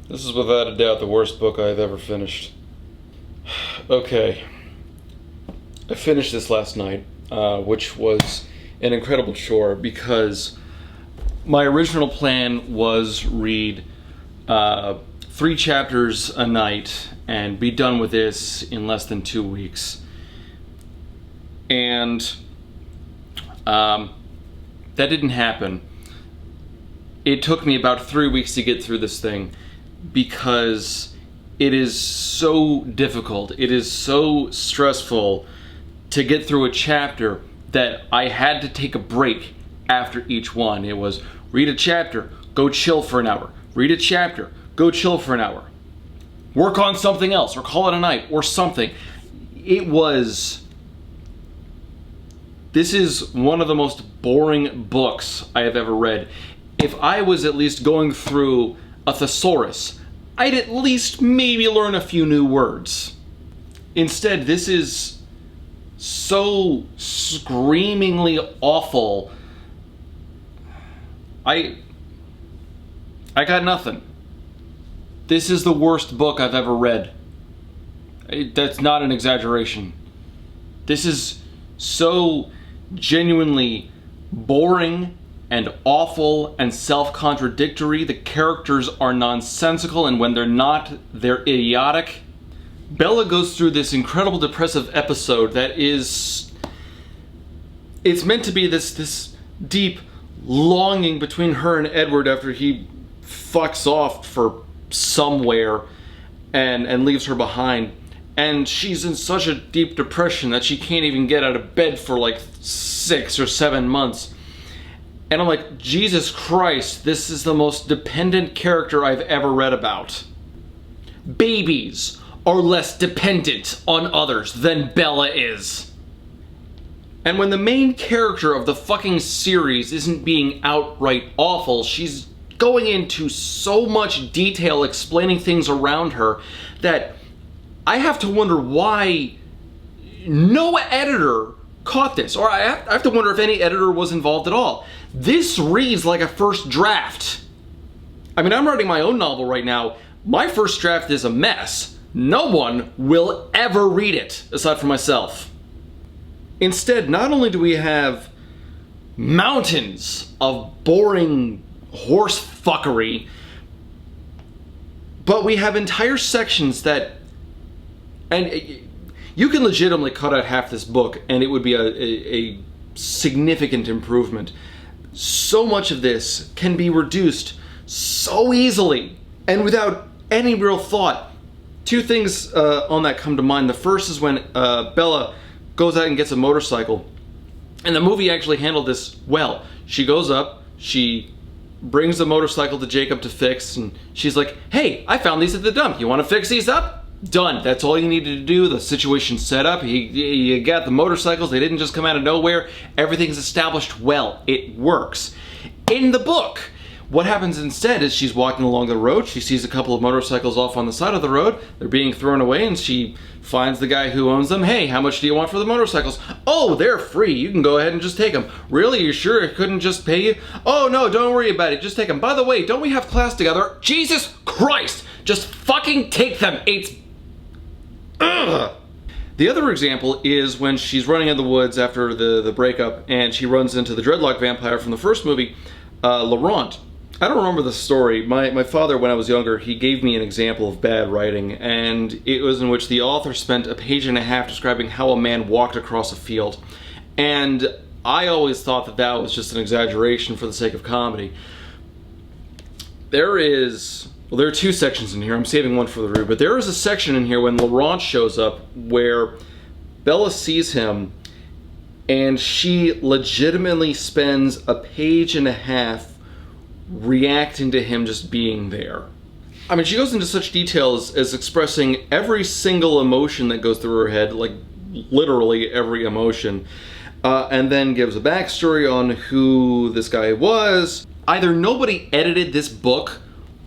This is without a doubt the worst book I've ever finished. Okay. I finished this last night, which was an incredible chore because my original plan was read 3 chapters a night and be done with this in less than 2 weeks. And that didn't happen. It took me about 3 weeks to get through this thing because it is so difficult, it is so stressful to get through a chapter that I had to take a break after each one. It was read a chapter, go chill for an hour. Read a chapter, go chill for an hour. Work on something else or call it a night or something. This is one of the most boring books I have ever read. If I was at least going through a thesaurus, I'd at least maybe learn a few new words. Instead, this is so screamingly awful. I got nothing. This is the worst book I've ever read. That's not an exaggeration. This is so genuinely boring and awful and self-contradictory. The characters are nonsensical, and when they're not, they're idiotic. Bella goes through this incredible depressive episode that is... It's meant to be this deep longing between her and Edward after he fucks off for somewhere and leaves her behind. And she's in such a deep depression that she can't even get out of bed for like 6 or 7 months. And I'm like, Jesus Christ, this is the most dependent character I've ever read about. Babies are less dependent on others than Bella is. And when the main character of the fucking series isn't being outright awful, she's going into so much detail explaining things around her that I have to wonder why no editor caught this. Or I have to wonder if any editor was involved at all. This reads like a first draft. I mean, I'm writing my own novel right now. My first draft is a mess. No one will ever read it, aside from myself. Instead, not only do we have mountains of boring horse fuckery, but we have entire sections that... And you can legitimately cut out half this book and it would be a significant improvement. So much of this can be reduced so easily and without any real thought. 2 things on that come to mind. The first is when Bella goes out and gets a motorcycle. And the movie actually handled this well. She goes up, she brings the motorcycle to Jacob to fix, and she's like, hey, I found these at the dump. You want to fix these up? Done. That's all you needed to do. The situation's set up. You got the motorcycles. They didn't just come out of nowhere. Everything's established well. It works. In the book, what happens instead is she's walking along the road. She sees a couple of motorcycles off on the side of the road. They're being thrown away, and she finds the guy who owns them. Hey, how much do you want for the motorcycles? Oh, they're free. You can go ahead and just take them. Really? You sure it couldn't just pay you? Oh, no, don't worry about it. Just take them. By the way, don't we have class together? Jesus Christ! Just fucking take them. It's... Ugh. The other example is when she's running in the woods after the breakup and she runs into the dreadlock vampire from the first movie, Laurent. I don't remember the story. My father, when I was younger, he gave me an example of bad writing, and it was in which the author spent a page and a half describing how a man walked across a field. And I always thought that that was just an exaggeration for the sake of comedy. There are 2 sections in here. I'm saving one for the review, but there is a section in here when Laurent shows up where Bella sees him and she legitimately spends a page and a half reacting to him just being there. I mean, she goes into such details as expressing every single emotion that goes through her head, like literally every emotion, and then gives a backstory on who this guy was. Either nobody edited this book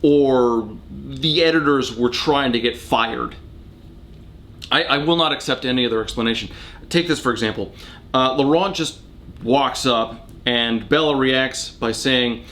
or the editors were trying to get fired. I will not accept any other explanation. Take this for example. Laurent just walks up and Bella reacts by saying,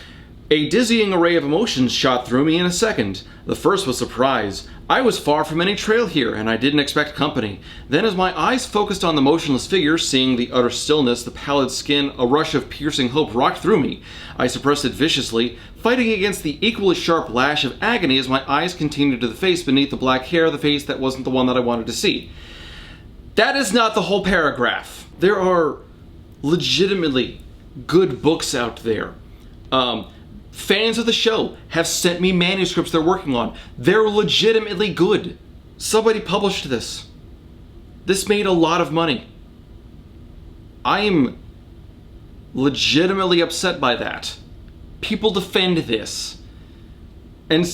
A dizzying array of emotions shot through me in a second. The first was surprise. I was far from any trail here, and I didn't expect company. Then as my eyes focused on the motionless figure, seeing the utter stillness, the pallid skin, a rush of piercing hope rocked through me. I suppressed it viciously, fighting against the equally sharp lash of agony as my eyes continued to the face beneath the black hair, the face that wasn't the one that I wanted to see. That is not the whole paragraph. There are legitimately good books out there. Fans of the show have sent me manuscripts they're working on. They're legitimately good. Somebody published this. This made a lot of money. I'm legitimately upset by that. People defend this. And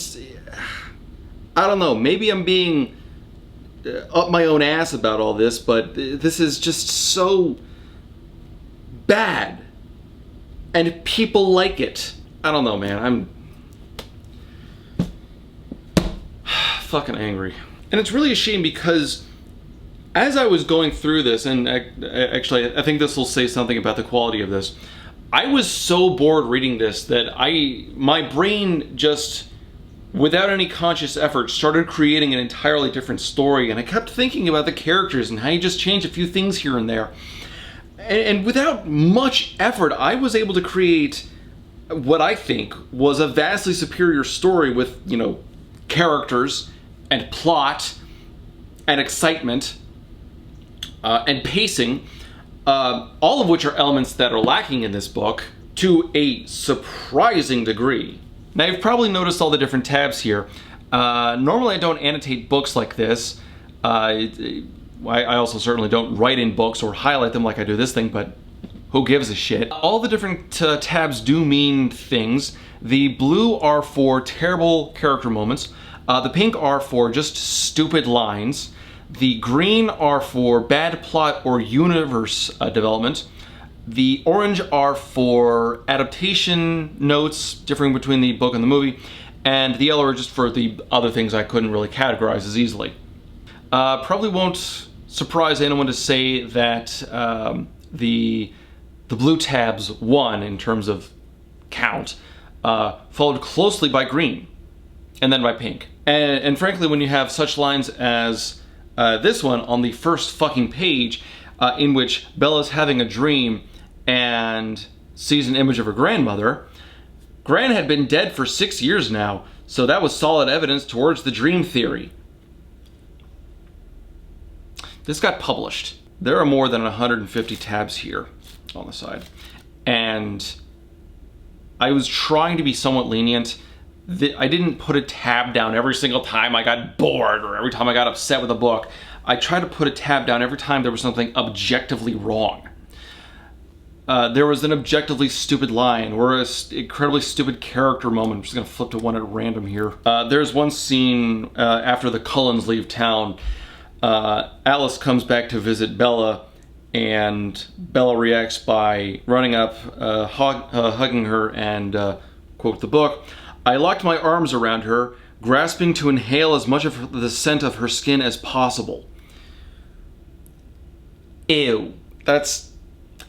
I don't know, maybe I'm being up my own ass about all this, but this is just so bad. And people like it. I don't know, man. I'm fucking angry. And it's really a shame because as I was going through this, and actually I think this will say something about the quality of this, I was so bored reading this that my brain just, without any conscious effort, started creating an entirely different story, and I kept thinking about the characters and how you just change a few things here and there. And without much effort, I was able to create what I think was a vastly superior story with, you know, characters and plot and excitement and pacing, all of which are elements that are lacking in this book to a surprising degree. Now, you've probably noticed all the different tabs here. Normally I don't annotate books like this. I also certainly don't write in books or highlight them like I do this thing, but who gives a shit? All the different tabs do mean things. The blue are for terrible character moments. The pink are for just stupid lines. The green are for bad plot or universe development. The orange are for adaptation notes differing between the book and the movie. And the yellow are just for the other things I couldn't really categorize as easily. Probably won't surprise anyone to say that the blue tabs won in terms of count, followed closely by green, and then by pink. And frankly, when you have such lines as this one on the first fucking page, in which Bella's having a dream and sees an image of her grandmother, Gran had been dead for 6 years now, so that was solid evidence towards the dream theory. This got published. There are more than 150 tabs here on the side, and I was trying to be somewhat lenient. I didn't put a tab down every single time I got bored or every time I got upset with a book. I tried to put a tab down every time there was something objectively wrong. There was an objectively stupid line or an incredibly stupid character moment. I'm just going to flip to one at random here. There's one scene after the Cullens leave town. Alice comes back to visit Bella, and Bella reacts by running up, hugging her, and, quote the book, "I locked my arms around her, grasping to inhale as much of the scent of her skin as possible." Ew.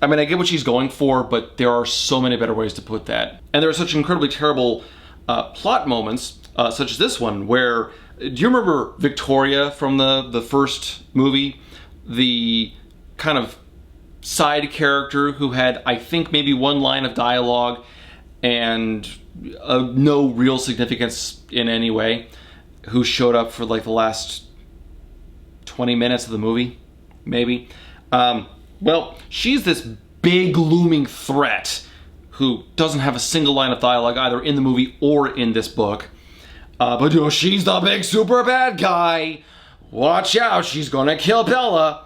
I mean, I get what she's going for, but there are so many better ways to put that. And there are such incredibly terrible plot moments, such as this one, where, do you remember Victoria from the first movie? The kind of side character who had, I think, maybe one line of dialogue and no real significance in any way, who showed up for like the last 20 minutes of the movie, maybe. Well, she's this big looming threat who doesn't have a single line of dialogue either in the movie or in this book. But you know, she's the big super bad guy. Watch out, she's gonna kill Bella.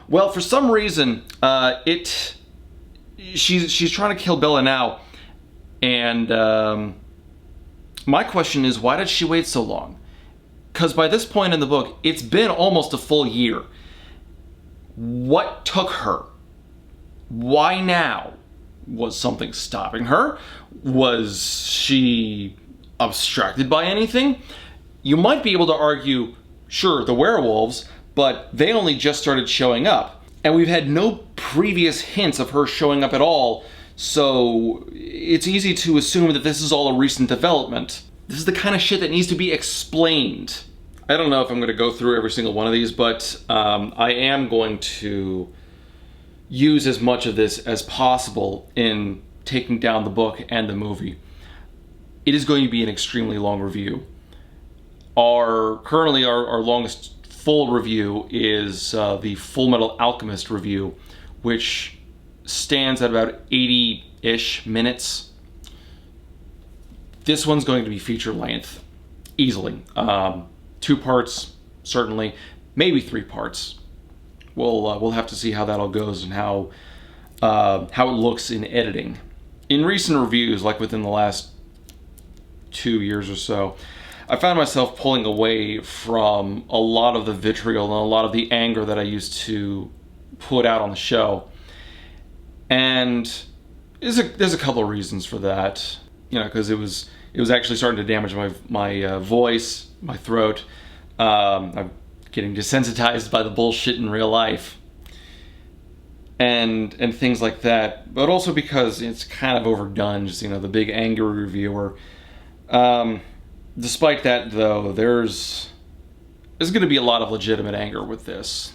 Well, for some reason, she's trying to kill Bella now, and my question is, why did she wait so long? Because by this point in the book, it's been almost a full year. What took her? Why now? Was something stopping her? Was she obstructed by anything? You might be able to argue, sure, the werewolves, but they only just started showing up. And we've had no previous hints of her showing up at all So it's easy to assume that this is all a recent development. This is the kind of shit that needs to be explained. I don't know if I'm going to go through every single one of these, but I am going to use as much of this as possible in taking down the book and the movie. It is going to be an extremely long review. Currently our longest full review is the Full Metal Alchemist review, which stands at about 80-ish minutes. This one's going to be feature length, easily. 2 parts, certainly, maybe 3 parts. We'll have to see how that all goes and how it looks in editing. In recent reviews, like within the last 2 years or so, I found myself pulling away from a lot of the vitriol and a lot of the anger that I used to put out on the show. And there's a couple of reasons for that, because it was actually starting to damage my voice, my throat. I'm getting desensitized by the bullshit in real life, and things like that. But also because it's kind of overdone, just the big angry reviewer. Despite that, though, there's going to be a lot of legitimate anger with this.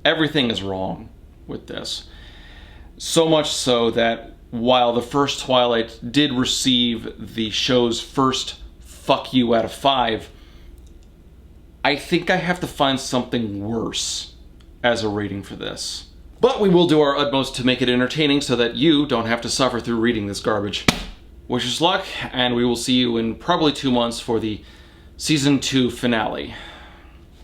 Everything is wrong with this. So much so that while the first Twilight did receive the show's first fuck you out of 5, I think I have to find something worse as a rating for this. But we will do our utmost to make it entertaining so that you don't have to suffer through reading this garbage. Wish us luck, and we will see you in probably 2 months for the Season 2 finale.